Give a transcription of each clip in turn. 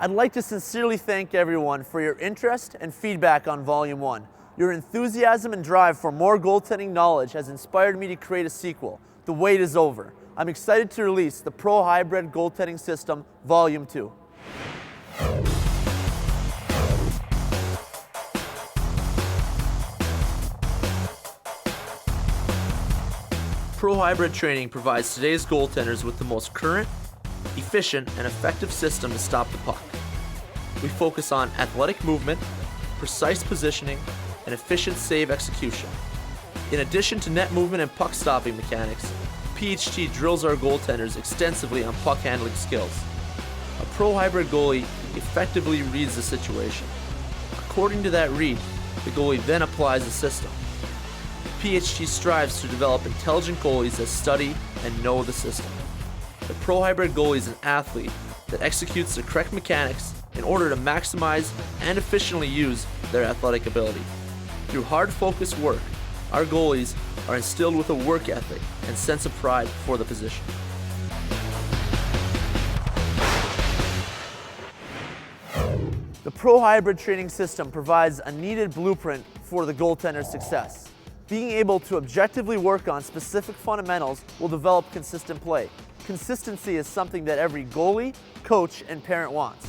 I'd like to sincerely thank everyone for your interest and feedback on Volume 1. Your enthusiasm and drive for more goaltending knowledge has inspired me to create a sequel. The wait is over. I'm excited to release the ProHybrid Goaltending System Volume 2. ProHybrid training provides today's goaltenders with the most current, efficient, and effective system to stop the puck. We focus on athletic movement, precise positioning, and efficient save execution. In addition to net movement and puck stopping mechanics, PHT drills our goaltenders extensively on puck handling skills. A ProHybrid goalie effectively reads the situation. According to that read, the goalie then applies the system. PHT strives to develop intelligent goalies that study and know the system. The ProHybrid goalie is an athlete that executes the correct mechanics in order to maximize and efficiently use their athletic ability. Through hard focused work, our goalies are instilled with a work ethic and sense of pride for the position. The ProHybrid training system provides a needed blueprint for the goaltender's success. Being able to objectively work on specific fundamentals will develop consistent play. Consistency is something that every goalie, coach, and parent wants.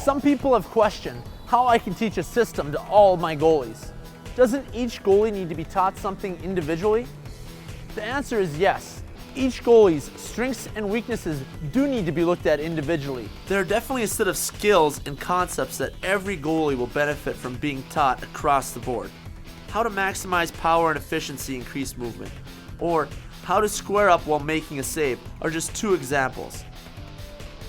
Some people have questioned how I can teach a system to all my goalies. Doesn't each goalie need to be taught something individually? The answer is yes. Each goalie's strengths and weaknesses do need to be looked at individually. There are definitely a set of skills and concepts that every goalie will benefit from being taught across the board. How to maximize power and efficiency, increase movement, or how to square up while making a save are just two examples.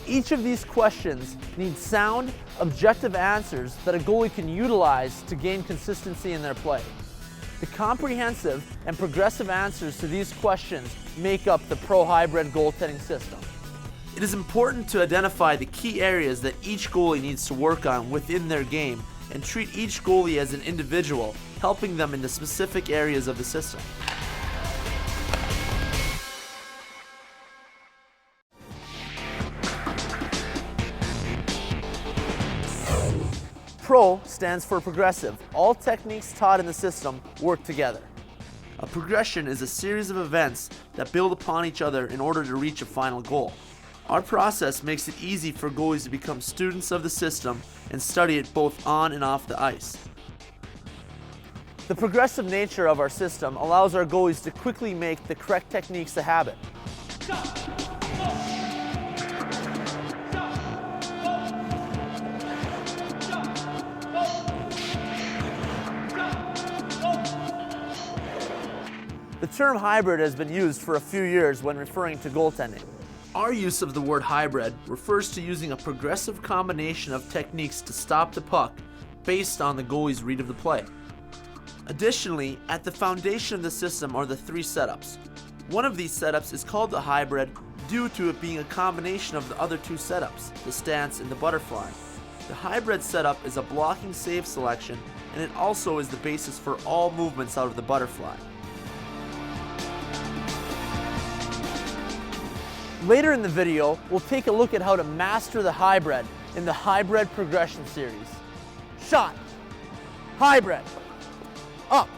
Each of these questions needs sound, objective answers that a goalie can utilize to gain consistency in their play. The comprehensive and progressive answers to these questions make up the ProHybrid goaltending system. It is important to identify the key areas that each goalie needs to work on within their game and treat each goalie as an individual, helping them in the specific areas of the system. Pro stands for progressive. All techniques taught in the system work together. A progression is a series of events that build upon each other in order to reach a final goal. Our process makes it easy for goalies to become students of the system and study it both on and off the ice. The progressive nature of our system allows our goalies to quickly make the correct techniques a habit. The term hybrid has been used for a few years when referring to goaltending. Our use of the word hybrid refers to using a progressive combination of techniques to stop the puck based on the goalie's read of the play. Additionally, at the foundation of the system are the three setups. One of these setups is called the hybrid due to it being a combination of the other two setups, the stance and the butterfly. The hybrid setup is a blocking save selection, and it also is the basis for all movements out of the butterfly. Later in the video, we'll take a look at how to master the hybrid in the Hybrid Progression Series. Shot, hybrid, up.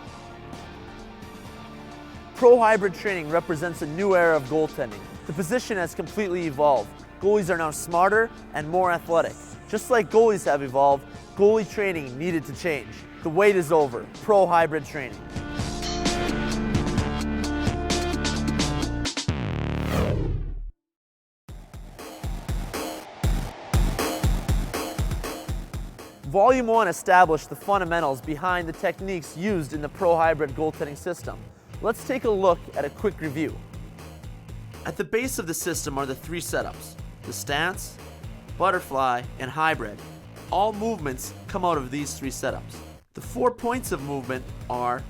ProHybrid training represents a new era of goaltending. The position has completely evolved. Goalies are now smarter and more athletic. Just like goalies have evolved, goalie training needed to change. The wait is over. ProHybrid training. Volume 1 established the fundamentals behind the techniques used in the ProHybrid goaltending system. Let's take a look at a quick review. At the base of the system are the three setups: the stance, butterfly, and hybrid. All movements come out of these three setups. The 4 points of movement are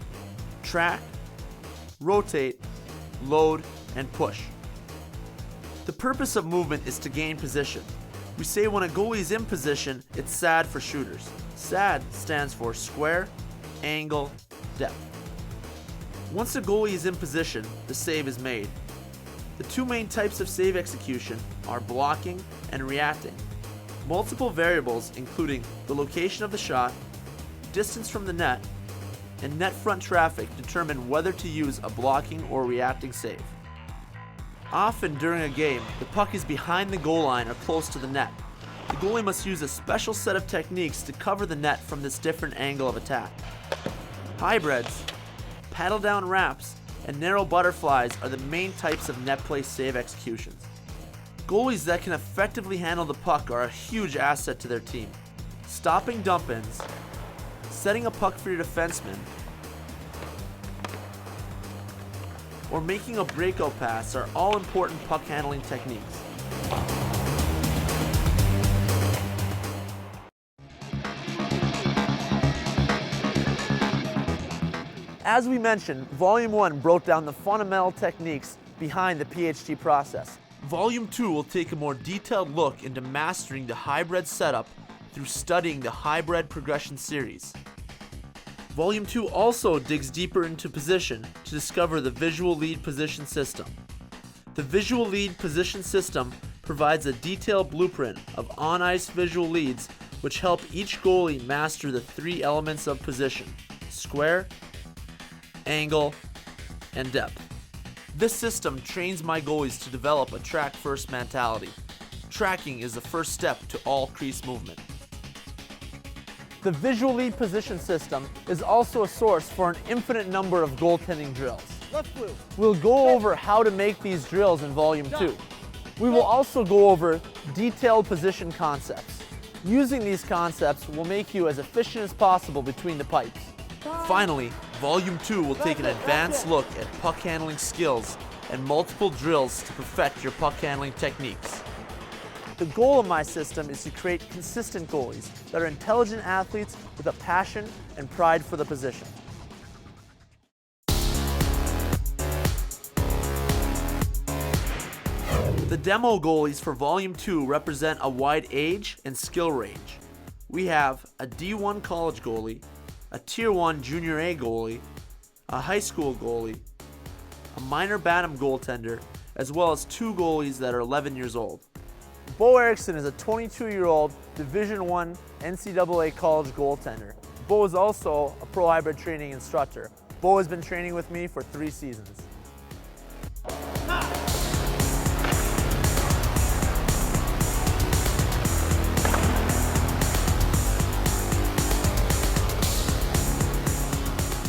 track, rotate, load, and push. The purpose of movement is to gain position. We say when a goalie is in position, it's SAD for shooters. SAD stands for square, angle, depth. Once the goalie is in position, the save is made. The two main types of save execution are blocking and reacting. Multiple variables, including the location of the shot, distance from the net, and net front traffic, determine whether to use a blocking or reacting save. Often during a game, the puck is behind the goal line or close to the net. The goalie must use a special set of techniques to cover the net from this different angle of attack. Hybrids, paddle down wraps, and narrow butterflies are the main types of net play save executions. Goalies that can effectively handle the puck are a huge asset to their team. Stopping dump-ins, setting a puck for your defenseman, or making a breakout pass are all important puck handling techniques. As we mentioned, Volume 1 broke down the fundamental techniques behind the PHT process. Volume 2 will take a more detailed look into mastering the hybrid setup through studying the hybrid progression series. Volume 2 also digs deeper into position to discover the visual lead position system. The visual lead position system provides a detailed blueprint of on-ice visual leads which help each goalie master the three elements of position: square, angle, and depth. This system trains my goalies to develop a track-first mentality. Tracking is the first step to all crease movement. The visual lead position system is also a source for an infinite number of goaltending drills. Left blue. We'll go over how to make these drills in Volume 2. We will also go over detailed position concepts. Using these concepts will make you as efficient as possible between the pipes. Finally, Volume 2 will take an advanced look at puck handling skills and multiple drills to perfect your puck handling techniques. The goal of my system is to create consistent goalies that are intelligent athletes with a passion and pride for the position. The demo goalies for Volume 2 represent a wide age and skill range. We have a D1 college goalie, a Tier 1 Junior A goalie, a high school goalie, a minor Bantam goaltender, as well as two goalies that are 11 years old. Bo Erickson is a 22-year-old Division I NCAA college goaltender. Bo is also a ProHybrid training instructor. Bo has been training with me for 3 seasons.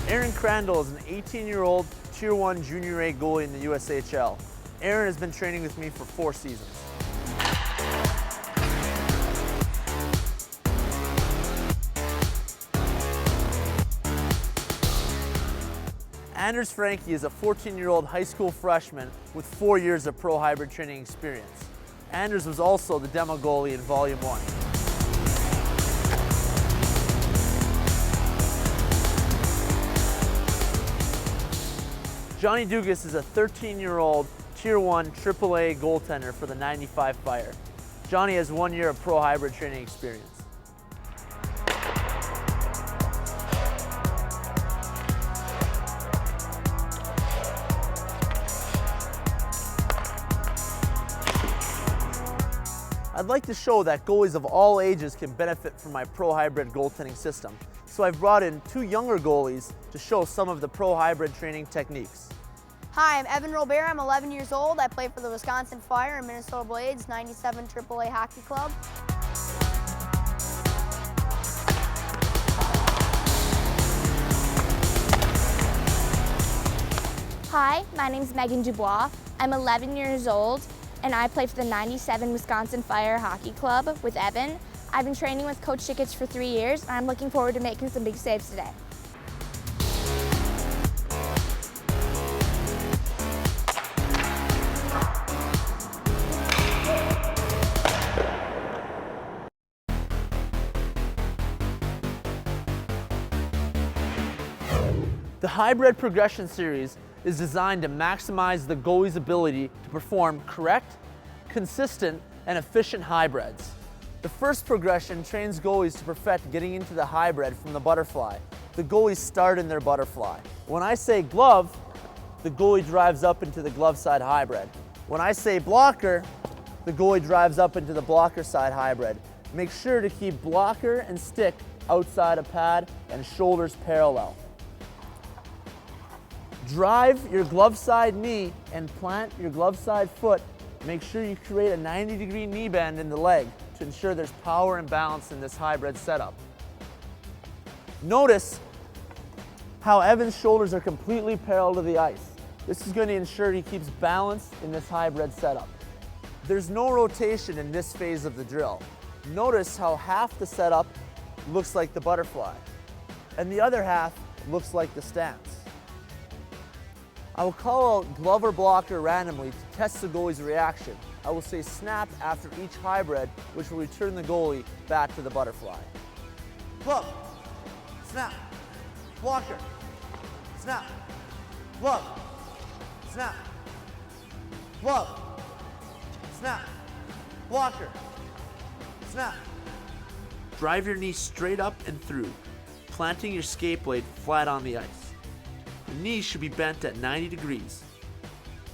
Aaron Crandall is an 18-year-old Tier 1 Junior A goalie in the USHL. Aaron has been training with me for 4 seasons. Anders Franke is a 14-year-old high school freshman with 4 years of ProHybrid training experience. Anders was also the demo goalie in Volume 1. Johnny Dugas is a 13-year-old Tier 1 AAA goaltender for the 95 Fire. Johnny has 1 year of ProHybrid training experience. I'd like to show that goalies of all ages can benefit from my ProHybrid goaltending system, so I've brought in 2 younger goalies to show some of the ProHybrid training techniques. Hi, I'm Evan Robert. I'm 11 years old. I play for the Wisconsin Fire and Minnesota Blades 97 AAA Hockey Club. Hi, my name is Megan Dubois. I'm 11 years old and I play for the 97 Wisconsin Fire Hockey Club with Evan. I've been training with Coach Tickets for 3 years and I'm looking forward to making some big saves today. The Hybrid Progression Series is designed to maximize the goalie's ability to perform correct, consistent, and efficient hybrids. The first progression trains goalies to perfect getting into the hybrid from the butterfly. The goalies start in their butterfly. When I say glove, the goalie drives up into the glove side hybrid. When I say blocker, the goalie drives up into the blocker side hybrid. Make sure to keep blocker and stick outside of pad and shoulders parallel. Drive your glove side knee and plant your glove side foot. Make sure you create a 90-degree knee bend in the leg to ensure there's power and balance in this hybrid setup. Notice how Evan's shoulders are completely parallel to the ice. This is going to ensure he keeps balance in this hybrid setup. There's no rotation in this phase of the drill. Notice how half the setup looks like the butterfly and the other half looks like the stance. I will call out glove or blocker randomly to test the goalie's reaction. I will say snap after each hybrid, which will return the goalie back to the butterfly. Glove, snap, blocker, snap, glove, snap, glove, snap, blocker, snap. Drive your knee straight up and through, planting your skate blade flat on the ice. Your knee should be bent at 90 degrees.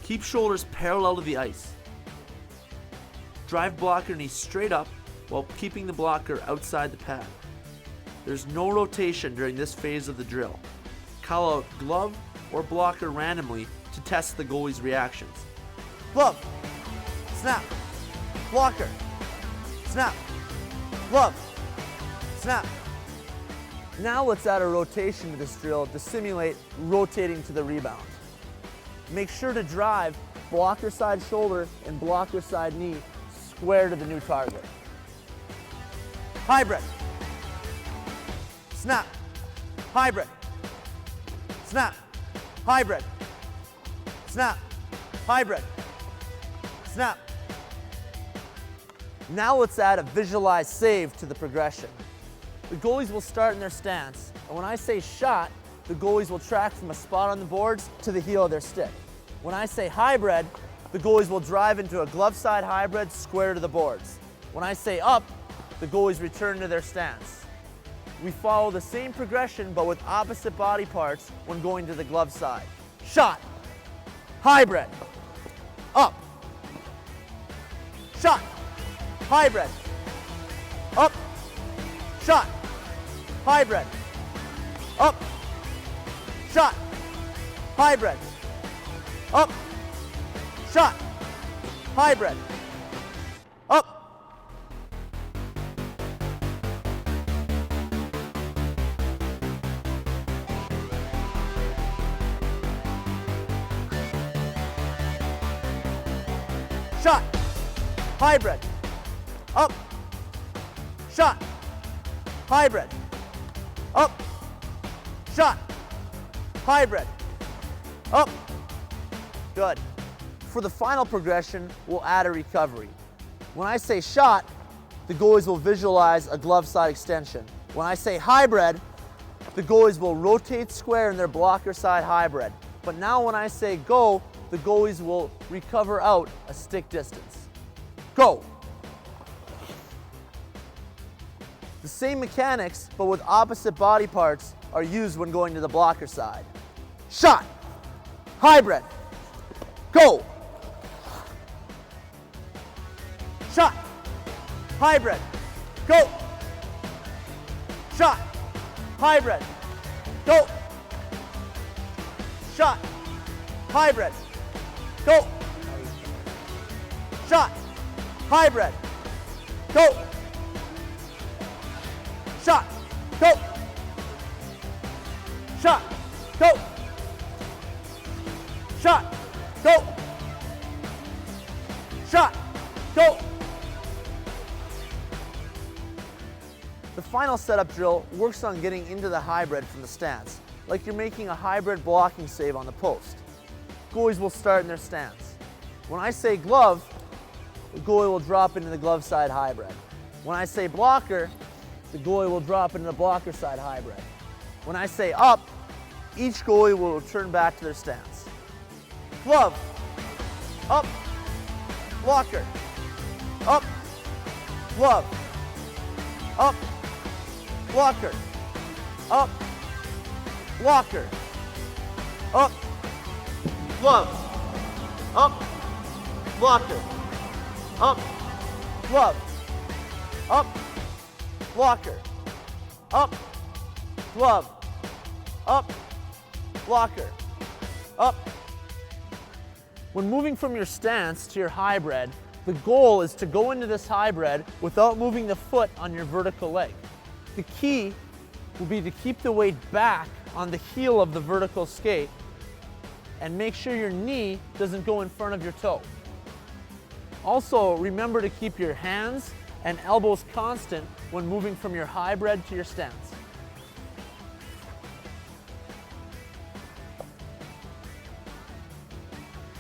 Keep shoulders parallel to the ice. Drive blocker knee straight up while keeping the blocker outside the pad. There's no rotation during this phase of the drill. Call out glove or blocker randomly to test the goalie's reactions. Glove, snap, blocker, snap, glove, snap. Now let's add a rotation to this drill to simulate rotating to the rebound. Make sure to drive blocker side shoulder and blocker side knee square to the new target. Hybrid, snap, hybrid, snap, hybrid, snap, hybrid, snap. Now let's add a visualized save to the progression. The goalies will start in their stance, and when I say shot, the goalies will track from a spot on the boards to the heel of their stick. When I say hybrid, the goalies will drive into a glove side hybrid square to the boards. When I say up, the goalies return to their stance. We follow the same progression but with opposite body parts when going to the glove side. Shot, hybrid, up, shot, hybrid, up, shot, hybrid, up, shot, hybrid, up, shot, hybrid, up. Shot, hybrid, up, shot, hybrid, up, shot, hybrid, up. Good. For the final progression, we'll add a recovery. When I say shot, the goalies will visualize a glove side extension. When I say hybrid, the goalies will rotate square in their blocker side hybrid. But now when I say go, the goalies will recover out a stick distance. Go. The same mechanics, but with opposite body parts, are used when going to the blocker side. Shot, hybrid, go. Shot, hybrid, go. Shot, hybrid, go. Shot, hybrid, go. Shot, hybrid, go. Shot, go. Shot, go. Shot, go. Shot, go. The final setup drill works on getting into the hybrid from the stance, like you're making a hybrid blocking save on the post. Goalies will start in their stance. When I say glove, the goalie will drop into the glove side hybrid. When I say blocker, the goalie will drop into the blocker side hybrid. When I say up, each goalie will return back to their stance. Glove, up, blocker, up, glove, up, blocker, up, blocker, up, glove, up, blocker, up, glove, up, blocker, up, glove, up, blocker, up. When moving from your stance to your hybrid, the goal is to go into this hybrid without moving the foot on your vertical leg. The key will be to keep the weight back on the heel of the vertical skate and make sure your knee doesn't go in front of your toe. Also, remember to keep your hands and elbows constant when moving from your hybrid to your stance.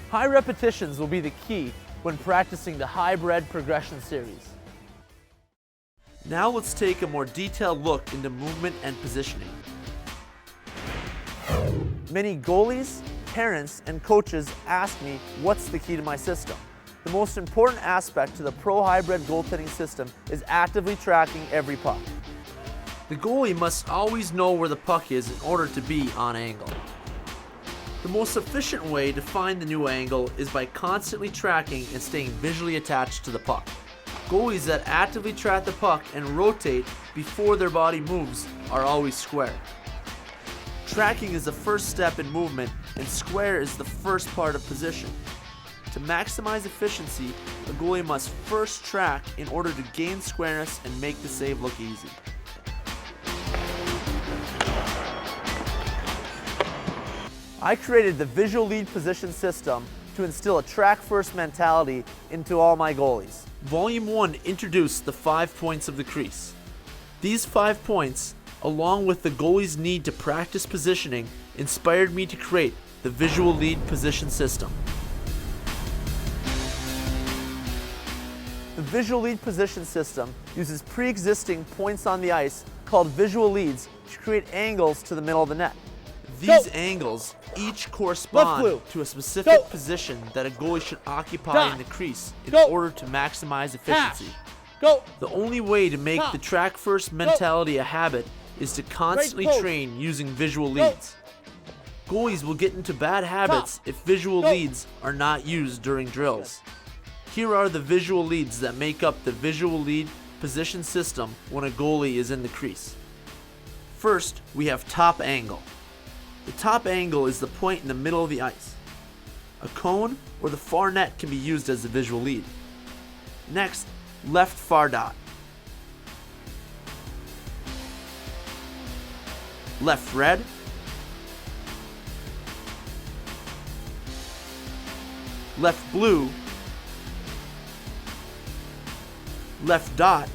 High repetitions will be the key when practicing the hybrid progression series. Now let's take a more detailed look into movement and positioning. Many goalies, parents, and coaches ask me what's the key to my system. The most important aspect to the ProHybrid goaltending system is actively tracking every puck. The goalie must always know where the puck is in order to be on angle. The most efficient way to find the new angle is by constantly tracking and staying visually attached to the puck. Goalies that actively track the puck and rotate before their body moves are always square. Tracking is the first step in movement, and square is the first part of position. To maximize efficiency, a goalie must first track in order to gain squareness and make the save look easy. I created the visual lead position system to instill a track-first mentality into all my goalies. Volume 1 introduced the 5 points of the crease. These 5 points, along with the goalie's need to practice positioning, inspired me to create the visual lead position system. The visual lead position system uses pre-existing points on the ice called visual leads to create angles to the middle of the net. These angles each correspond to a specific position that a goalie should occupy in the crease in order to maximize efficiency. The only way to make the track-first mentality a habit is to constantly train using visual leads. Goalies will get into bad habits if visual leads are not used during drills. Here are the visual leads that make up the visual lead position system when a goalie is in the crease. First, we have top angle. The top angle is the point in the middle of the ice. A cone or the far net can be used as a visual lead. Next, left far dot. Left red. Left blue. Left dot.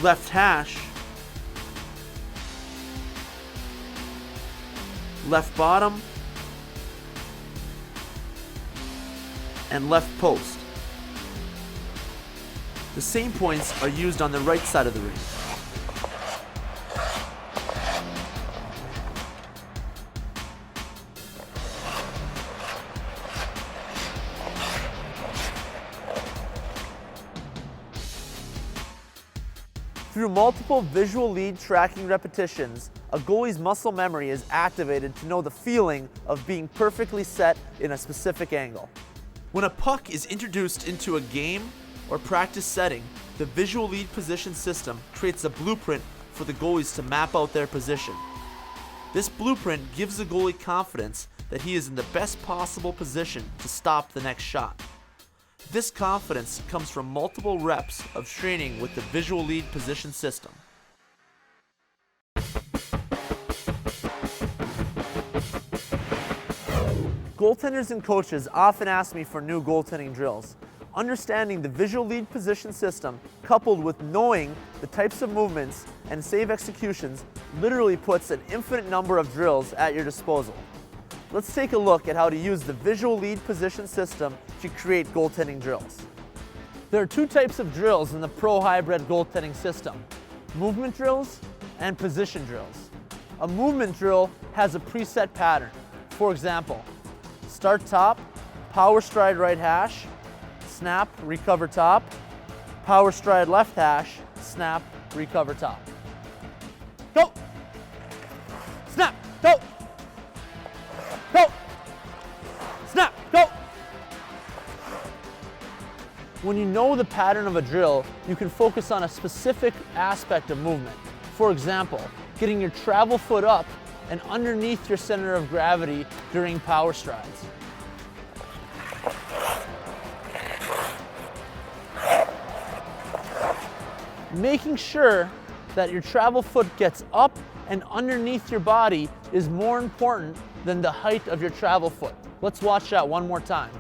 Left hash. Left bottom, and left post. The same points are used on the right side of the ring. Through multiple visual lead tracking repetitions, a goalie's muscle memory is activated to know the feeling of being perfectly set in a specific angle. When a puck is introduced into a game or practice setting, the visual lead position system creates a blueprint for the goalies to map out their position. This blueprint gives the goalie confidence that he is in the best possible position to stop the next shot. This confidence comes from multiple reps of training with the visual lead position system. Goaltenders and coaches often ask me for new goaltending drills. Understanding the visual lead position system coupled with knowing the types of movements and save executions literally puts an infinite number of drills at your disposal. Let's take a look at how to use the visual lead position system to create goaltending drills. There are two types of drills in the ProHybrid goaltending system: movement drills and position drills. A movement drill has a preset pattern. For example, start top, power stride right hash, snap, recover top, power stride left hash, snap, recover top. Go! Snap, go! Go! Snap, go! When you know the pattern of a drill, you can focus on a specific aspect of movement. For example, getting your travel foot up and underneath your center of gravity during power strides. Making sure that your travel foot gets up and underneath your body is more important than the height of your travel foot. Let's watch that one more time.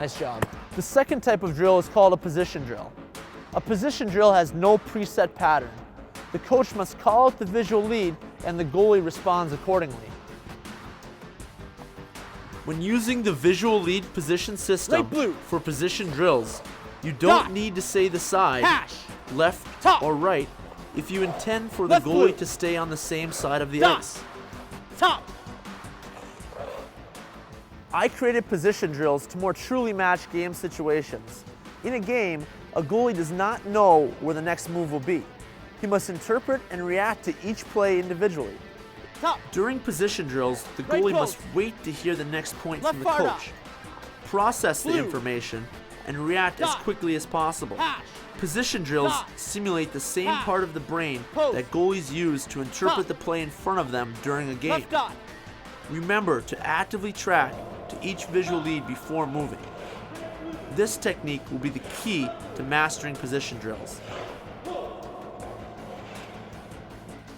Nice job. The second type of drill is called a position drill. A position drill has no preset pattern. The coach must call out the visual lead and the goalie responds accordingly. When using the visual lead position system for position drills, you don't need to say the side, left or right, if you intend for the goalie to stay on the same side of the ice. I created position drills to more truly match game situations. In a game, a goalie does not know where the next move will be. He must interpret and react to each play individually. During position drills, the goalie must wait to hear the next point from the coach, process the information, and react as quickly as possible. Position drills simulate the same part of the brain that goalies use to interpret the play in front of them during a game. Remember to actively track to each visual lead before moving. This technique will be the key to mastering position drills.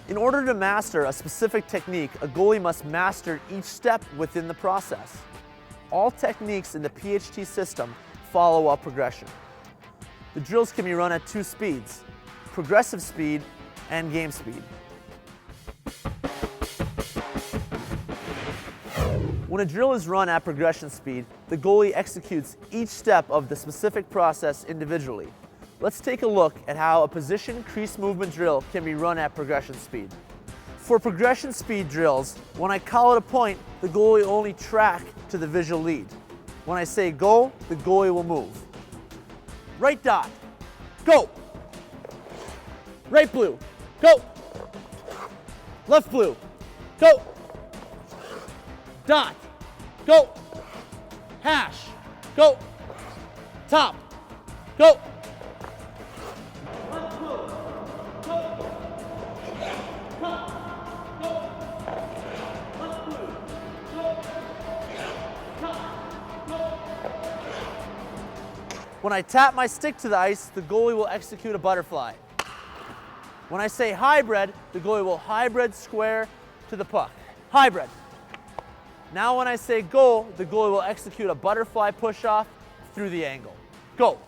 In order to master a specific technique, a goalie must master each step within the process. All techniques in the PHT system follow a progression. The drills can be run at two speeds, progressive speed and game speed. When a drill is run at progression speed, the goalie executes each step of the specific process individually. Let's take a look at how a position crease movement drill can be run at progression speed. For progression speed drills, when I call out a point, the goalie will only track to the visual lead. When I say go, the goalie will move. Right dot, go. Right blue, go. Left blue, go. Dot, go. Hash, go. Top, go. When I tap my stick to the ice, the goalie will execute a butterfly. When I say hybrid, the goalie will hybrid square to the puck. Hybrid. Now when I say go, the goalie will execute a butterfly push-off through the angle. Go.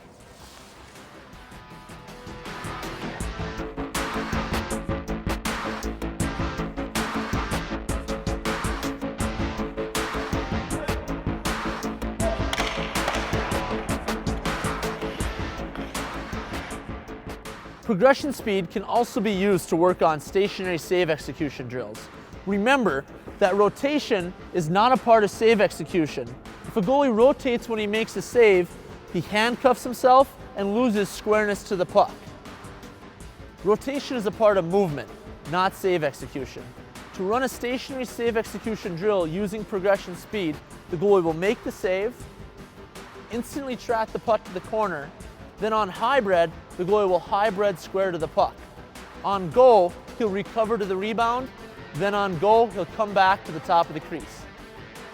Progression speed can also be used to work on stationary save execution drills. Remember that rotation is not a part of save execution. If a goalie rotates when he makes a save, he handcuffs himself and loses squareness to the puck. Rotation is a part of movement, not save execution. To run a stationary save execution drill using progression speed, the goalie will make the save, instantly track the puck to the corner, then on hybrid, the goalie will hybrid square to the puck. On go, he'll recover to the rebound, then on go, he'll come back to the top of the crease.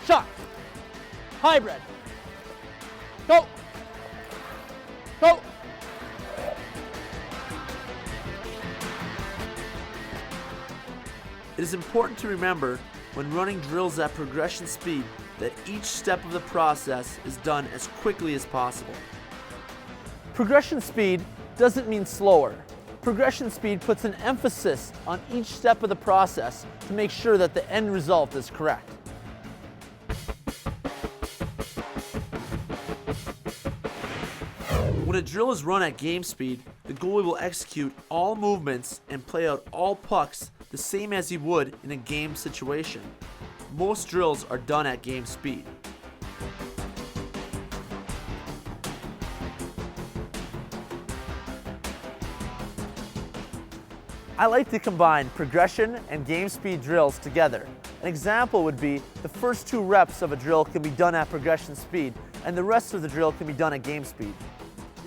Shot, hybrid, go, go. It is important to remember when running drills at progression speed that each step of the process is done as quickly as possible. Progression speed doesn't mean slower. Progression speed puts an emphasis on each step of the process to make sure that the end result is correct. When a drill is run at game speed, the goalie will execute all movements and play out all pucks the same as he would in a game situation. most drills are done at game speed. I like to combine progression and game speed drills together. An example would be the first 2 reps of a drill can be done at progression speed, and the rest of the drill can be done at game speed.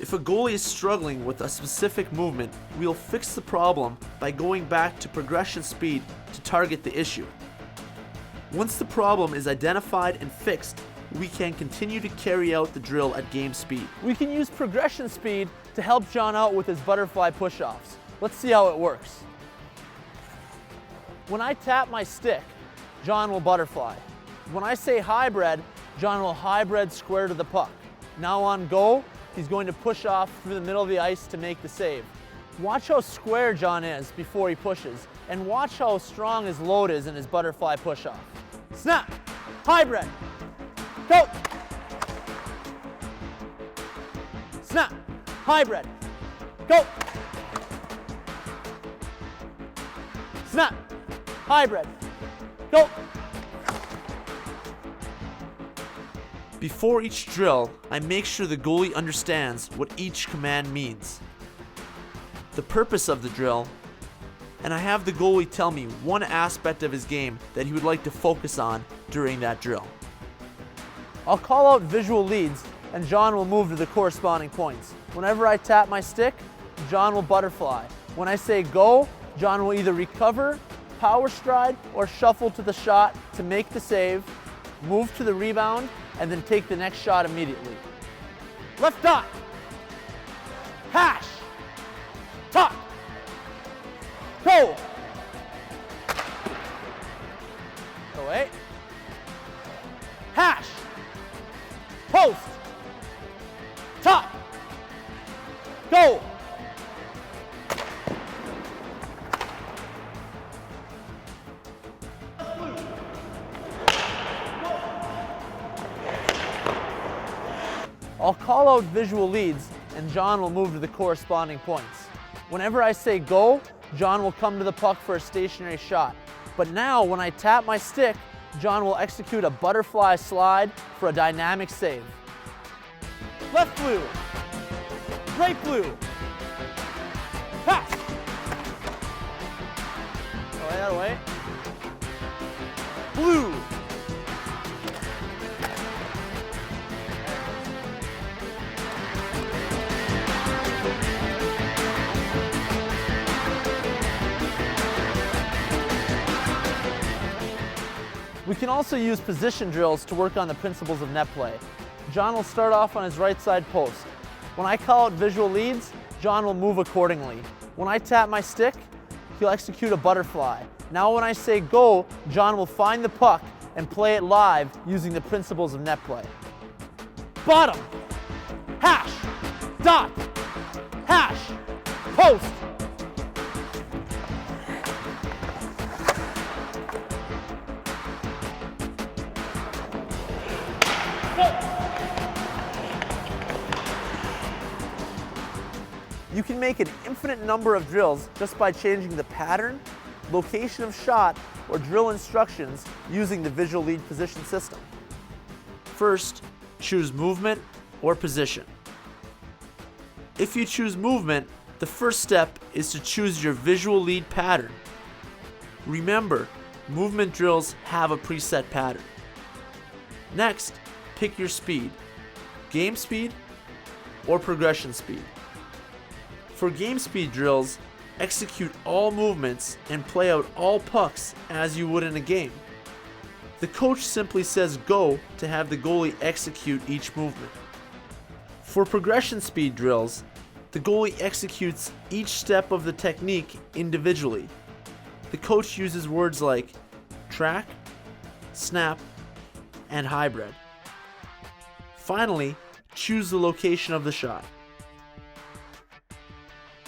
If a goalie is struggling with a specific movement, we'll fix the problem by going back to progression speed to target the issue. Once the problem is identified and fixed, we can continue to carry out the drill at game speed. We can use progression speed to help John out with his butterfly push-offs. Let's see how it works. When I tap my stick, John will butterfly. When I say hybrid, John will hybrid square to the puck. Now on go, he's going to push off through the middle of the ice to make the save. Watch how square John is before he pushes, and watch how strong his load is in his butterfly push-off. Snap, hybrid, go. Snap, hybrid, go. Snap, hybrid, go. Before each drill, I make sure the goalie understands what each command means, the purpose of the drill, and I have the goalie tell me one aspect of his game that he would like to focus on during that drill. I'll call out visual leads and John will move to the corresponding points. Whenever I tap my stick, John will butterfly. When I say go, John will either recover, power stride, or shuffle to the shot to make the save, move to the rebound, and then take the next shot immediately. Left dot, hash, top, go. Away, hash, post, top, go. I'll call out visual leads and John will move to the corresponding points. Whenever I say go, John will come to the puck for a stationary shot. But now when I tap my stick, John will execute a butterfly slide for a dynamic save. Left blue, right blue, pass. Away, that away. Blue. We can also use position drills to work on the principles of net play. John will start off on his right side post. When I call out visual leads, John will move accordingly. When I tap my stick, he'll execute a butterfly. Now when I say go, John will find the puck and play it live using the principles of net play. Bottom, hash, dot, hash, post. You can make an infinite number of drills just by changing the pattern, location of shot, or drill instructions using the visual lead position system. First, choose movement or position. If you choose movement, the first step is to choose your visual lead pattern. Remember, movement drills have a preset pattern. Next, pick your speed, game speed or progression speed. For game speed drills, execute all movements and play out all pucks as you would in a game. The coach simply says go to have the goalie execute each movement. For progression speed drills, the goalie executes each step of the technique individually. The coach uses words like track, snap, and hybrid. Finally, choose the location of the shot.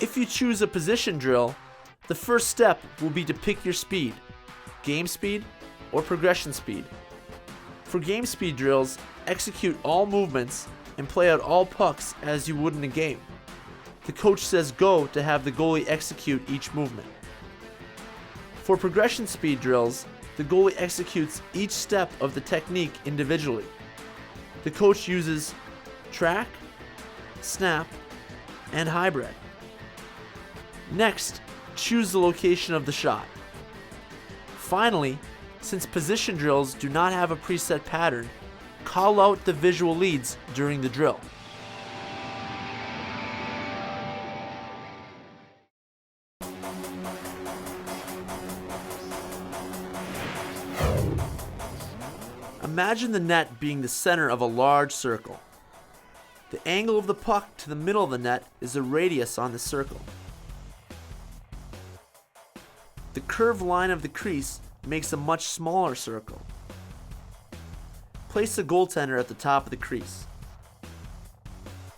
If you choose a position drill, the first step will be to pick your speed, game speed or progression speed. For game speed drills, execute all movements and play out all pucks as you would in a game. The coach says go to have the goalie execute each movement. For progression speed drills, the goalie executes each step of the technique individually. The coach uses track, snap, and hybrid. Next, choose the location of the shot. Finally, since position drills do not have a preset pattern, call out the visual leads during the drill. Imagine the net being the center of a large circle. The angle of the puck to the middle of the net is the radius on the circle. The curved line of the crease makes a much smaller circle. Place the goaltender at the top of the crease.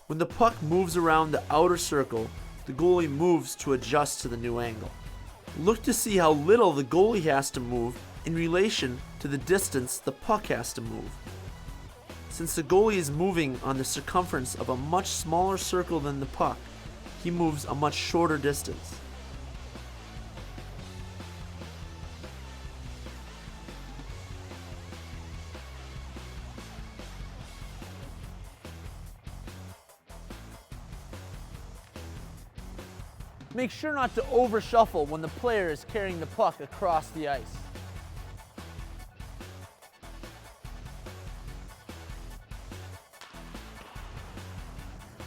When the puck moves around the outer circle, the goalie moves to adjust to the new angle. Look to see how little the goalie has to move in relation to the distance the puck has to move. Since the goalie is moving on the circumference of a much smaller circle than the puck, he moves a much shorter distance. Make sure not to over-shuffle when the player is carrying the puck across the ice.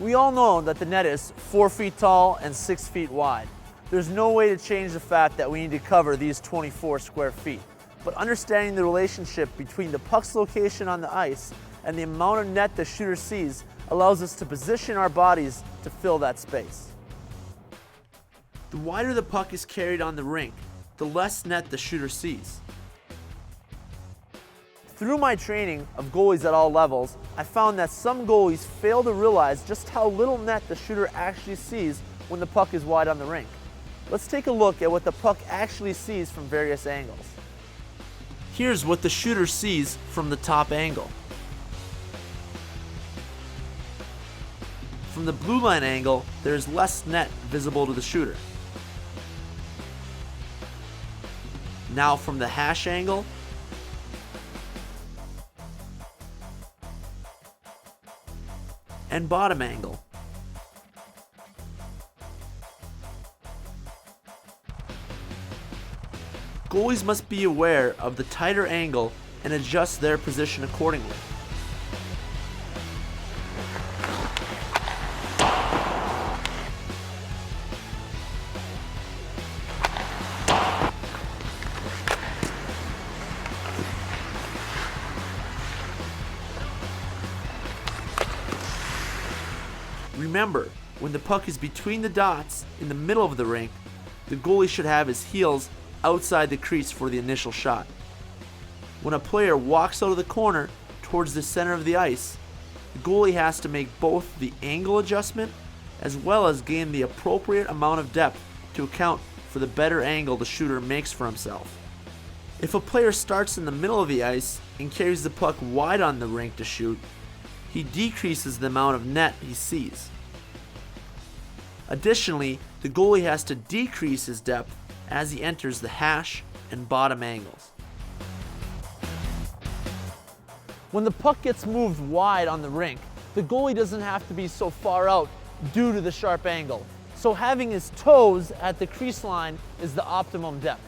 We all know that the net is 4 feet tall and 6 feet wide. There's no way to change the fact that we need to cover these 24 square feet. But understanding the relationship between the puck's location on the ice and the amount of net the shooter sees allows us to position our bodies to fill that space. The wider the puck is carried on the rink, the less net the shooter sees. Through my training of goalies at all levels, I found that some goalies fail to realize just how little net the shooter actually sees when the puck is wide on the rink. Let's take a look at what the puck actually sees from various angles. Here's what the shooter sees from the top angle. From the blue line angle, there is less net visible to the shooter. Now from the hash angle, and bottom angle. Goalies must be aware of the tighter angle and adjust their position accordingly. Remember, when the puck is between the dots in the middle of the rink, the goalie should have his heels outside the crease for the initial shot. When a player walks out of the corner towards the center of the ice, the goalie has to make both the angle adjustment as well as gain the appropriate amount of depth to account for the better angle the shooter makes for himself. If a player starts in the middle of the ice and carries the puck wide on the rink to shoot, he decreases the amount of net he sees. Additionally, the goalie has to decrease his depth as he enters the hash and bottom angles. When the puck gets moved wide on the rink, the goalie doesn't have to be so far out due to the sharp angle. So having his toes at the crease line is the optimum depth.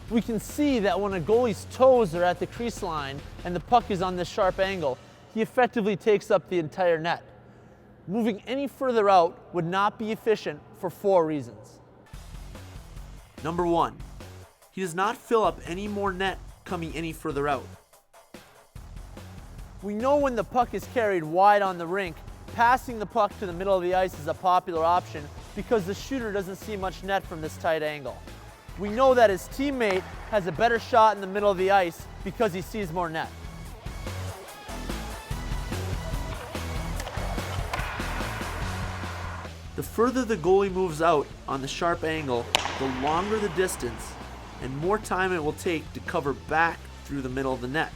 We can see that when a goalie's toes are at the crease line and the puck is on this sharp angle, he effectively takes up the entire net. Moving any further out would not be efficient for 4 reasons. Number 1, he does not fill up any more net coming any further out. We know when the puck is carried wide on the rink, passing the puck to the middle of the ice is a popular option because the shooter doesn't see much net from this tight angle. We know that his teammate has a better shot in the middle of the ice because he sees more net. The further the goalie moves out on the sharp angle, the longer the distance and more time it will take to cover back through the middle of the net.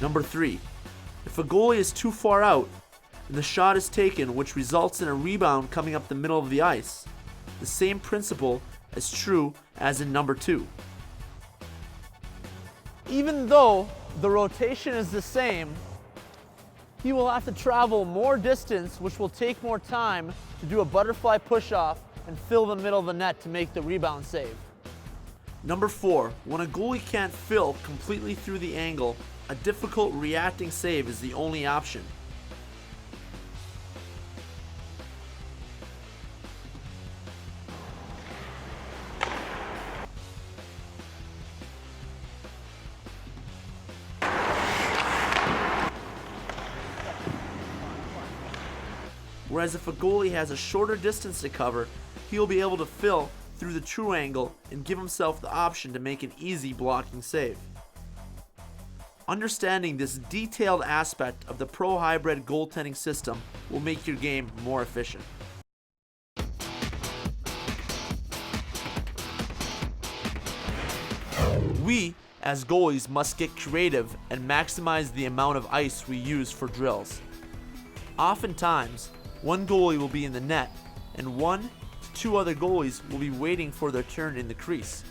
Number 3. If a goalie is too far out and the shot is taken, which results in a rebound coming up the middle of the ice, the same principle is true as in number 2. Even though the rotation is the same, he will have to travel more distance, which will take more time to do a butterfly push-off and fill the middle of the net to make the rebound save. Number 4. When a goalie can't fill completely through the angle, a difficult reacting save is the only option. Whereas if a goalie has a shorter distance to cover, he'll be able to fill through the true angle and give himself the option to make an easy blocking save. Understanding this detailed aspect of the ProHybrid goaltending system will make your game more efficient. We, as goalies, must get creative and maximize the amount of ice we use for drills. Oftentimes, one goalie will be in the net, and 1 to 2 other goalies will be waiting for their turn in the crease.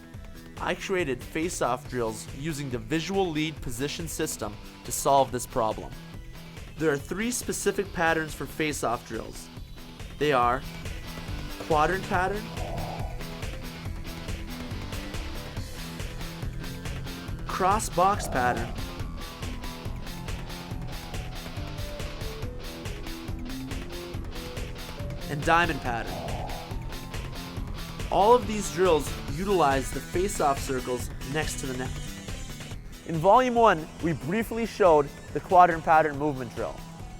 I created face-off drills using the visual lead position system to solve this problem. There are 3 specific patterns for face-off drills. They are quadrant pattern, cross box pattern, and diamond pattern. All of these drills utilize the face-off circles next to the net. In Volume 1, we briefly showed the quadrant pattern movement drill,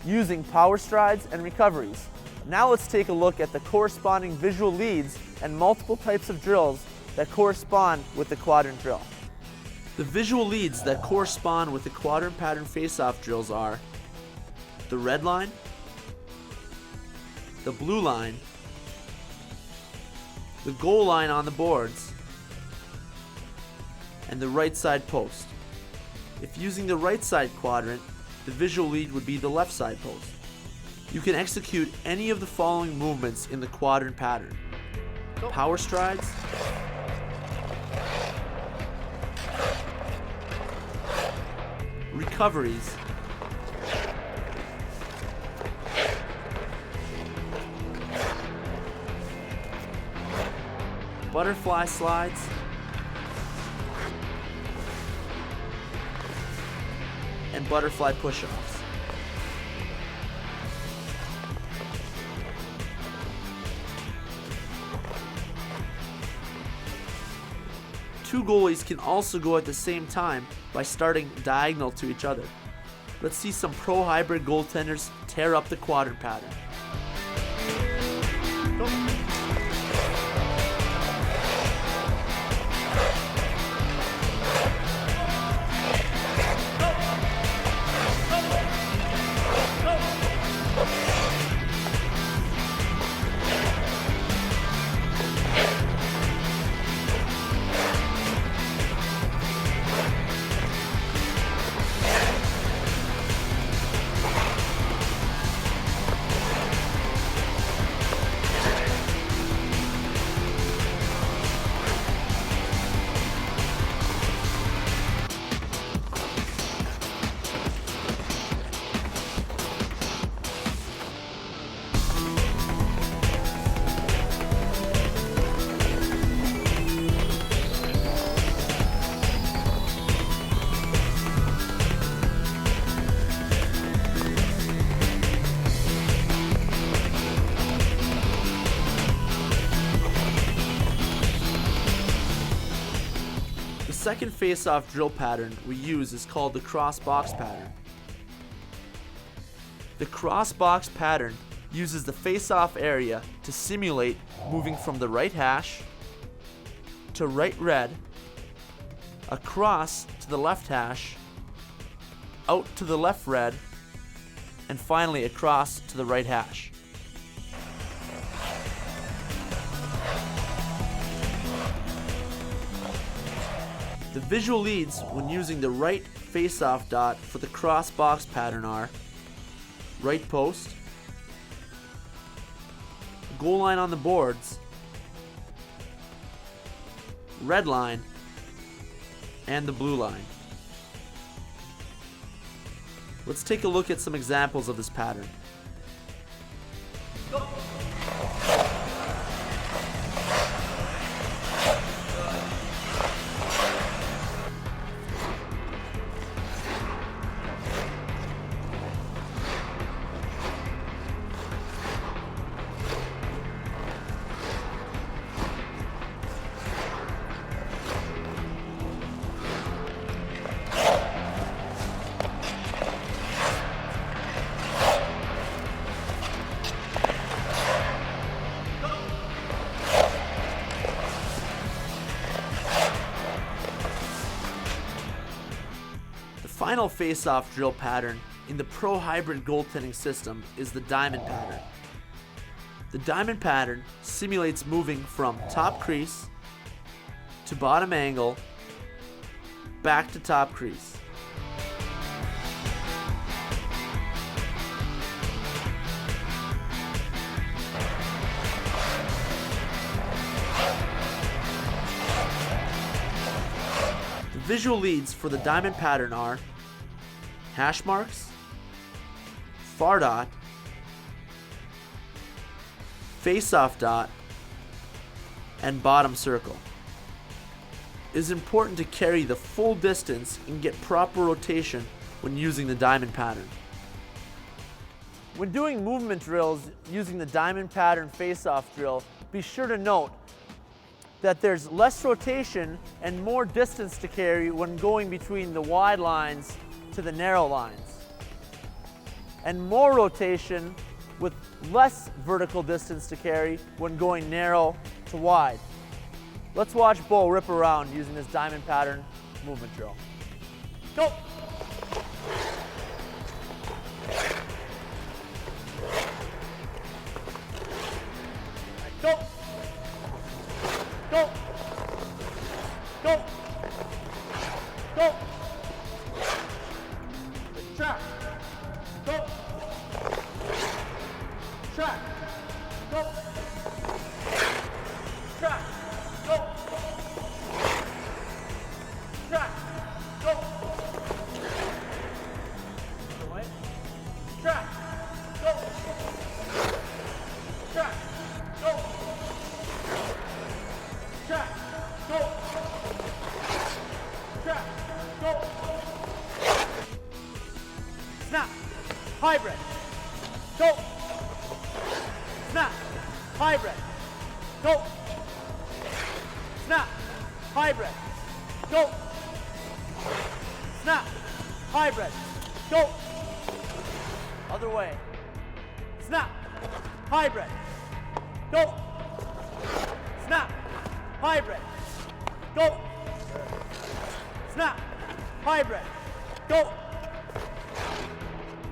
using power strides and recoveries. Now let's take a look at the corresponding visual leads and multiple types of drills that correspond with the quadrant drill. The visual leads that correspond with the quadrant pattern face-off drills are the red line, the blue line, the goal line on the boards, and the right side post. If using the right side quadrant, the visual lead would be the left side post. You can execute any of the following movements in the quadrant pattern: power strides, recoveries, butterfly slides, and butterfly push-offs. Two goalies can also go at the same time by starting diagonal to each other. Let's see some ProHybrid goaltenders tear up the quadrant pattern. The second face-off drill pattern we use is called the cross box pattern. The cross box pattern uses the face-off area to simulate moving from the right hash to right red, across to the left hash, out to the left red, and finally across to the right hash. The visual leads when using the right face-off dot for the cross box pattern are right post, goal line on the boards, red line, and the blue line. Let's take a look at some examples of this pattern. The final face-off drill pattern in the ProHybrid goaltending system is the diamond pattern. The diamond pattern simulates moving from top crease to bottom angle back to top crease. The visual leads for the diamond pattern are hash marks, far dot, face-off dot, and bottom circle. It is important to carry the full distance and get proper rotation when using the diamond pattern. When doing movement drills using the diamond pattern face-off drill, be sure to note that there's less rotation and more distance to carry when going between the wide lines to the narrow lines, and more rotation with less vertical distance to carry when going narrow to wide. Let's watch Bo rip around using this diamond pattern movement drill. Go! Go! Go! Go! Go! Track! Go! Track! Go! Track! Go! Track! Go! Other way. Track! Go! Track! Go! Track! Go! Track! Go! Snap! Hybrid! Go! Snap! Hybrid! Go! Snap! Hybrid! Go! Snap! Hybrid! Go! Other way. Snap! Hybrid! Go! Snap! Hybrid! Go! Snap! Hybrid! Go!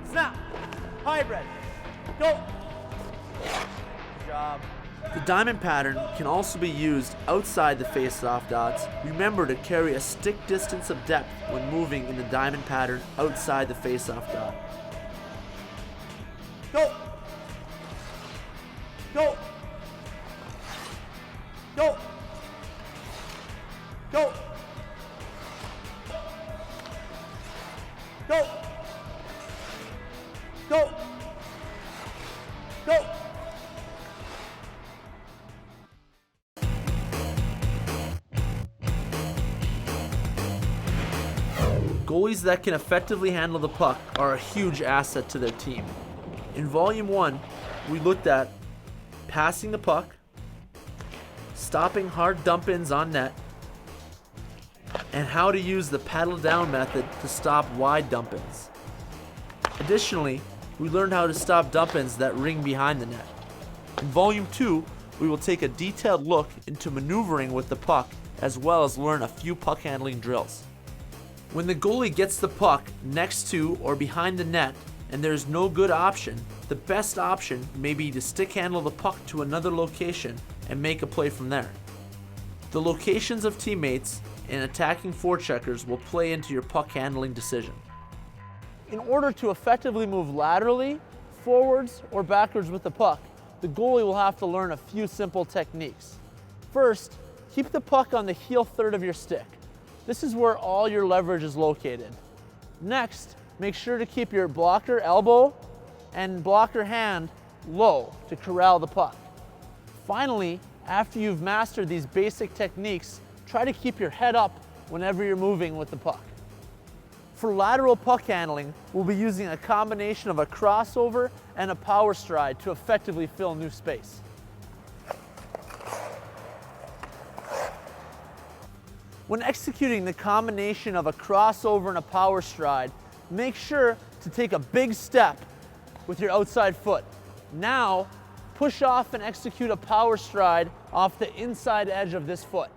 Snap! Hybrid! Go! Good job. The diamond pattern can also be used outside the face-off dots. Remember to carry a stick distance of depth when moving in the diamond pattern outside the face-off dot. Go! Go! Go! Go! Go! Go! Go! Goalies that can effectively handle the puck are a huge asset to their team. In Volume 1, we looked at passing the puck, stopping hard dump-ins on net, and how to use the paddle down method to stop wide dump-ins. Additionally, we learned how to stop dump-ins that ring behind the net. In Volume 2, we will take a detailed look into maneuvering with the puck as well as learn a few puck handling drills. When the goalie gets the puck next to or behind the net and there's no good option, the best option may be to stick handle the puck to another location and make a play from there. The locations of teammates and attacking forecheckers will play into your puck handling decision. In order to effectively move laterally, forwards, or backwards with the puck, the goalie will have to learn a few simple techniques. First, keep the puck on the heel third of your stick. This is where all your leverage is located. Next, make sure to keep your blocker elbow and blocker hand low to corral the puck. Finally, after you've mastered these basic techniques, try to keep your head up whenever you're moving with the puck. For lateral puck handling, we'll be using a combination of a crossover and a power stride to effectively fill new space. When executing the combination of a crossover and a power stride, make sure to take a big step with your outside foot. Now, push off and execute a power stride off the inside edge of this foot.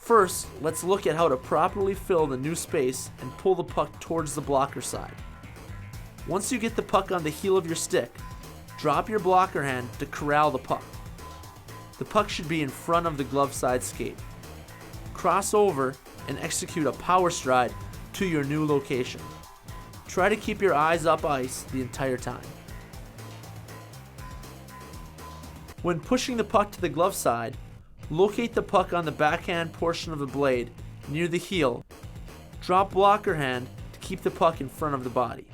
First, let's look at how to properly fill the new space and pull the puck towards the blocker side. Once you get the puck on the heel of your stick, drop your blocker hand to corral the puck. The puck should be in front of the glove side skate. Cross over and execute a power stride to your new location. Try to keep your eyes up ice the entire time. When pushing the puck to the glove side, locate the puck on the backhand portion of the blade near the heel. Drop blocker hand to keep the puck in front of the body.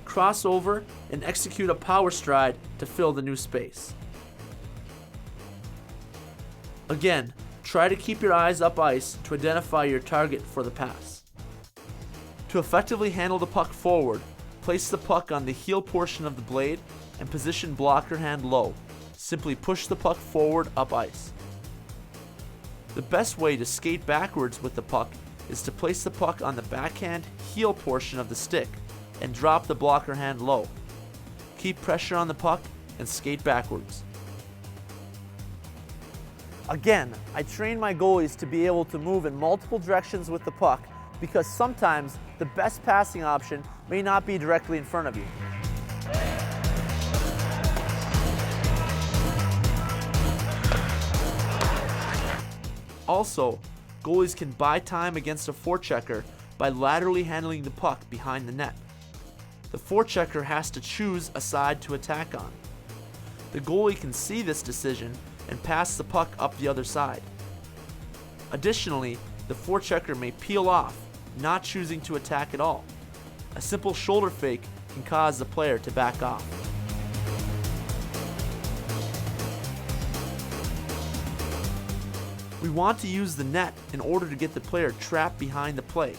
Cross over and execute a power stride to fill the new space. Again, try to keep your eyes up ice to identify your target for the pass. To effectively handle the puck forward, place the puck on the heel portion of the blade and position blocker hand low. Simply push the puck forward up ice. The best way to skate backwards with the puck is to place the puck on the backhand heel portion of the stick and drop the blocker hand low. Keep pressure on the puck and skate backwards. Again, I train my goalies to be able to move in multiple directions with the puck because sometimes the best passing option may not be directly in front of you. Also, goalies can buy time against a forechecker by laterally handling the puck behind the net. The forechecker has to choose a side to attack on. The goalie can see this decision and pass the puck up the other side. Additionally, the forechecker may peel off, not choosing to attack at all. A simple shoulder fake can cause the player to back off. We want to use the net in order to get the player trapped behind the play.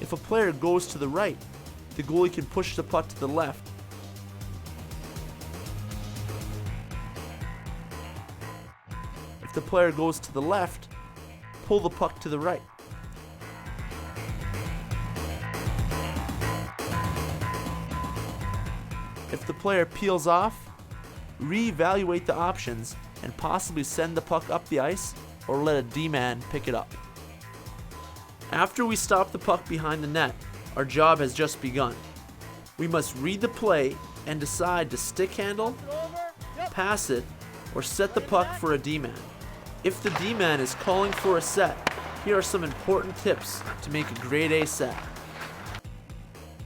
If a player goes to the right, the goalie can push the puck to the left. If the player goes to the left, pull the puck to the right. If the player peels off, reevaluate the options and possibly send the puck up the ice or let a D-man pick it up. After we stop the puck behind the net, our job has just begun. We must read the play and decide to stick handle, pass it, or set the puck for a D-man. If the D-man is calling for a set, here are some important tips to make a grade A set.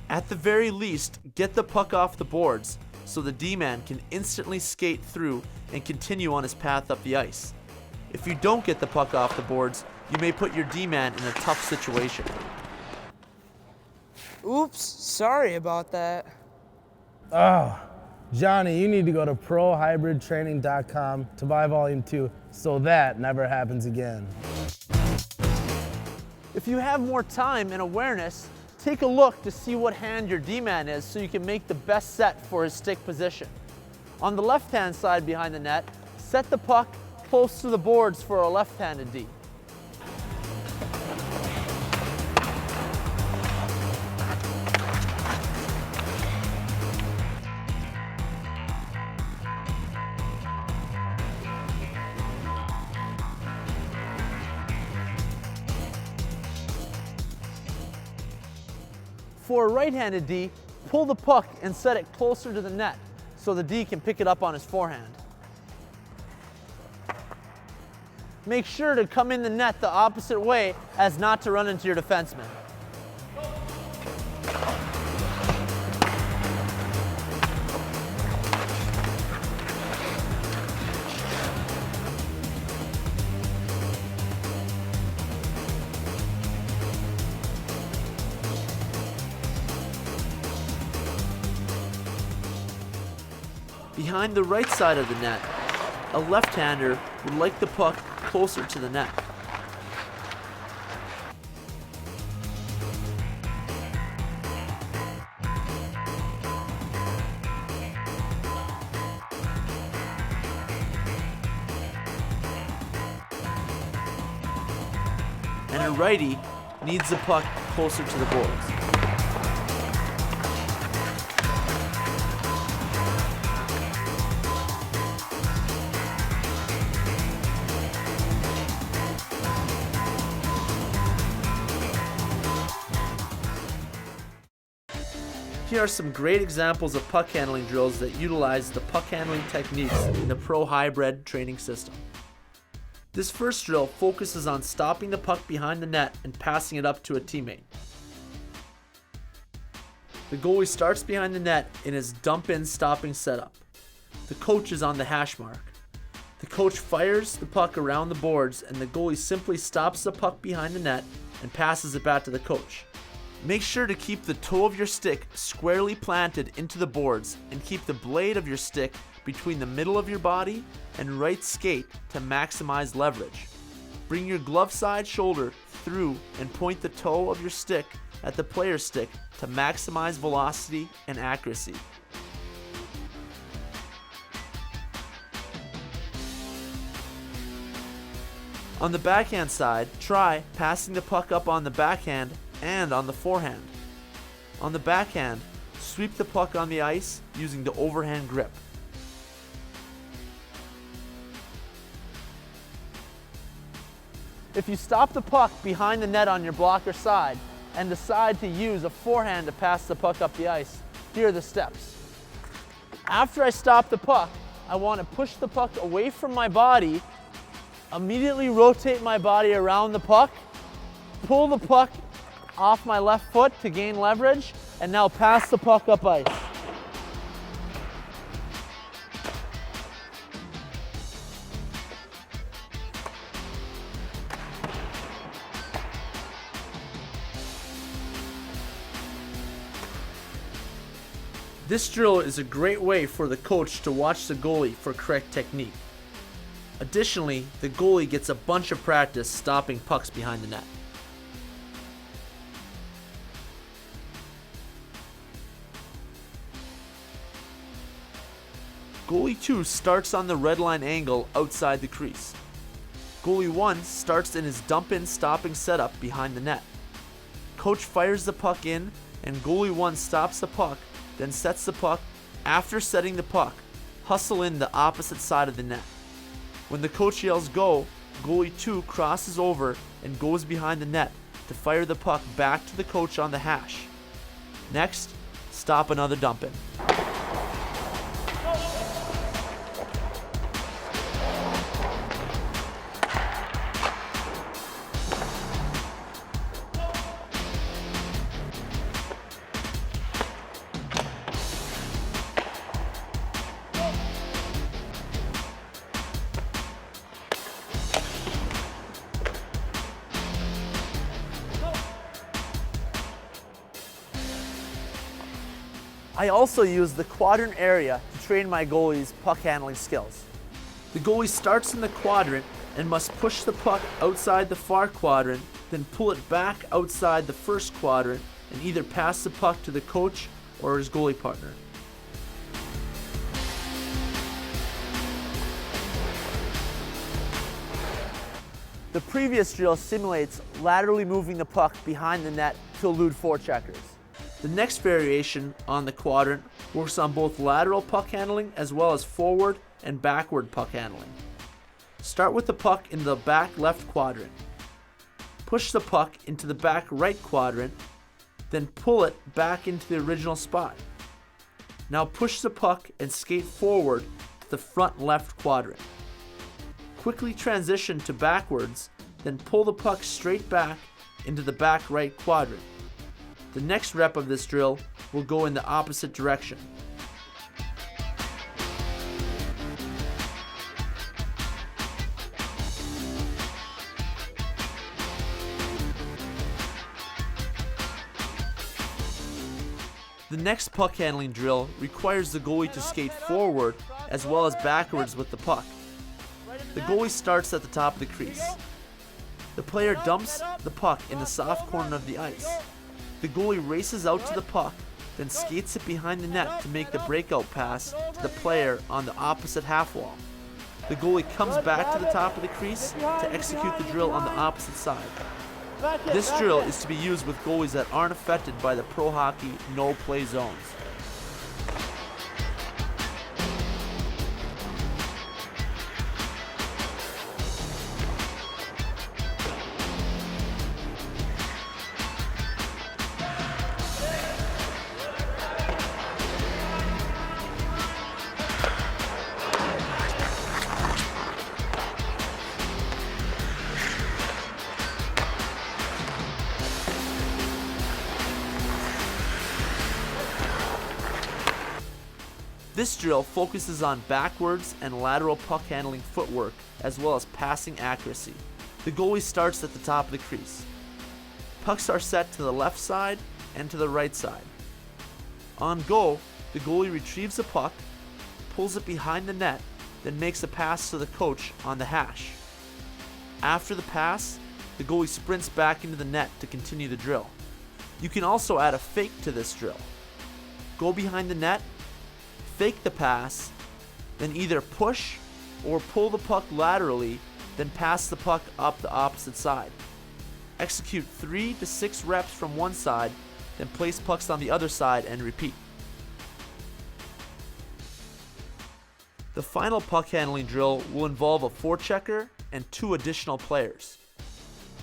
At the very least, get the puck off the boards so the D-man can instantly skate through and continue on his path up the ice. If you don't get the puck off the boards, you may put your D-man in a tough situation. Oops, sorry about that. Oh, Johnny, you need to go to ProHybridTraining.com to buy Volume 2 so that never happens again. If you have more time and awareness, take a look to see what hand your D-man is so you can make the best set for his stick position. On the left-hand side behind the net, set the puck close to the boards for a left-handed D. For a right-handed D, pull the puck and set it closer to the net. so the D can pick it up on his forehand. Make sure to come in the net the opposite way as not to run into your defenseman. Behind the right side of the net, a left-hander would like the puck closer to the net. And a righty needs the puck closer to the boards. Here are some great examples of puck handling drills that utilize the puck handling techniques in the ProHybrid training system. This first drill focuses on stopping the puck behind the net and passing it up to a teammate. The goalie starts behind the net in his dump-in stopping setup. The coach is on the hash mark. The coach fires the puck around the boards and the goalie simply stops the puck behind the net and passes it back to the coach. Make sure to keep the toe of your stick squarely planted into the boards and keep the blade of your stick between the middle of your body and right skate to maximize leverage. Bring your glove side shoulder through and point the toe of your stick at the player's stick to maximize velocity and accuracy. On the backhand side, try passing the puck up on the backhand and on the forehand. On the backhand, sweep the puck on the ice using the overhand grip. If you stop the puck behind the net on your blocker side and decide to use a forehand to pass the puck up the ice, here are the steps. After I stop the puck, I want to push the puck away from my body, immediately rotate my body around the puck, pull the puck off my left foot to gain leverage, and now pass the puck up ice. This drill is a great way for the coach to watch the goalie for correct technique. Additionally, the goalie gets a bunch of practice stopping pucks behind the net. Goalie 2 starts on the red line angle outside the crease. Goalie 1 starts in his dump-in stopping setup behind the net. Coach fires the puck in and goalie 1 stops the puck, then sets the puck. After setting the puck, hustle in the opposite side of the net. When the coach yells go, goalie 2 crosses over and goes behind the net to fire the puck back to the coach on the hash. Next, stop another dump-in. I also use the quadrant area to train my goalies' puck handling skills. The goalie starts in the quadrant and must push the puck outside the far quadrant, then pull it back outside the first quadrant and either pass the puck to the coach or his goalie partner. The previous drill simulates laterally moving the puck behind the net to elude forecheckers. The next variation on the quadrant works on both lateral puck handling as well as forward and backward puck handling. Start with the puck in the back left quadrant. Push the puck into the back right quadrant, then pull it back into the original spot. Now push the puck and skate forward to the front left quadrant. Quickly transition to backwards, then pull the puck straight back into the back right quadrant. The next rep of this drill will go in the opposite direction. The next puck handling drill requires the goalie to skate forward as well as backwards with the puck. The goalie starts at the top of the crease. The player dumps the puck in the soft corner of the ice. The goalie races out to the puck, then skates it behind the net to make the breakout pass to the player on the opposite half wall. The goalie comes back to the top of the crease to execute the drill on the opposite side. This drill is to be used with goalies that aren't affected by the pro hockey no-play zones. This drill focuses on backwards and lateral puck handling footwork as well as passing accuracy. The goalie starts at the top of the crease. Pucks are set to the left side and to the right side. On go, the goalie retrieves the puck, pulls it behind the net, then makes a pass to the coach on the hash. After the pass, the goalie sprints back into the net to continue the drill. You can also add a fake to this drill. Go behind the net, fake the pass, then either push or pull the puck laterally, then pass the puck up the opposite side. Execute 3 to 6 reps from one side, then place pucks on the other side and repeat. The final puck handling drill will involve a forechecker and 2 additional players.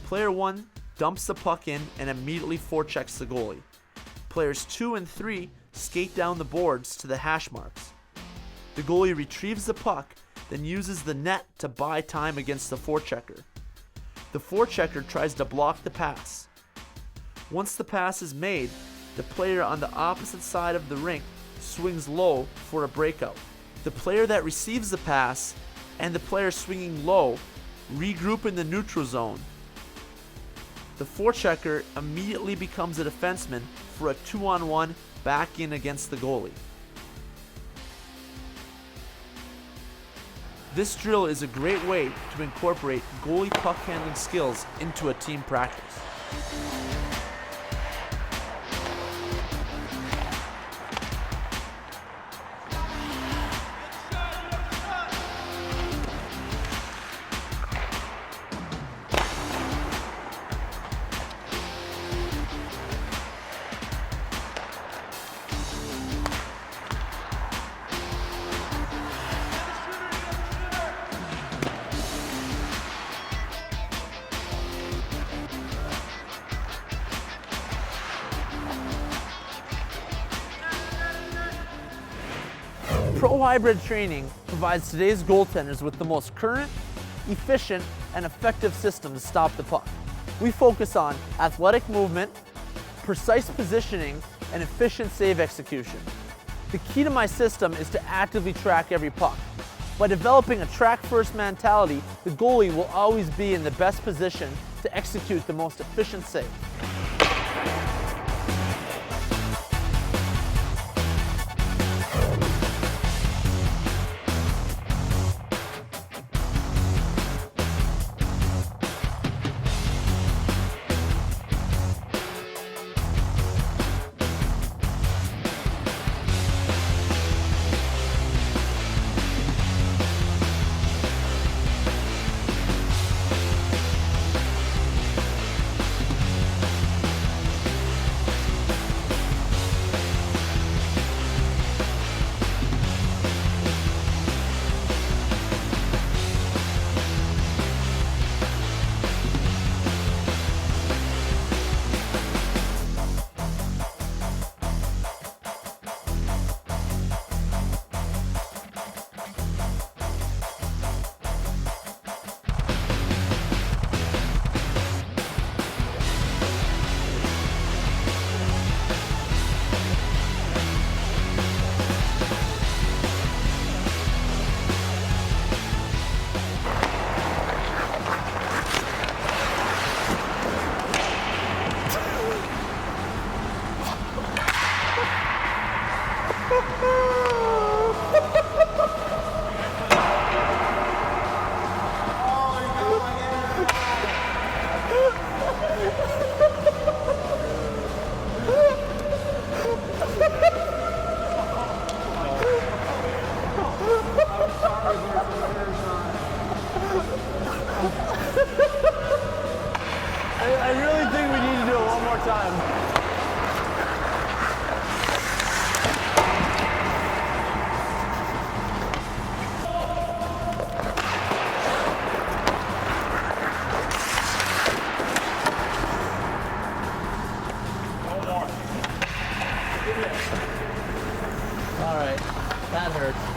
Player 1 dumps the puck in and immediately forechecks the goalie. Players 2 and 3 skate down the boards to the hash marks. The goalie retrieves the puck, then uses the net to buy time against the forechecker. The forechecker tries to block the pass. Once the pass is made, the player on the opposite side of the rink swings low for a breakout. The player that receives the pass and the player swinging low regroup in the neutral zone. The forechecker immediately becomes a defenseman for a 2-on-1 back in against the goalie. This drill is a great way to incorporate goalie puck handling skills into a team practice. ProHybrid training provides today's goaltenders with the most current, efficient, and effective system to stop the puck. We focus on athletic movement, precise positioning, and efficient save execution. The key to my system is to actively track every puck. By developing a track-first mentality, the goalie will always be in the best position to execute the most efficient save. time. All right, that hurts.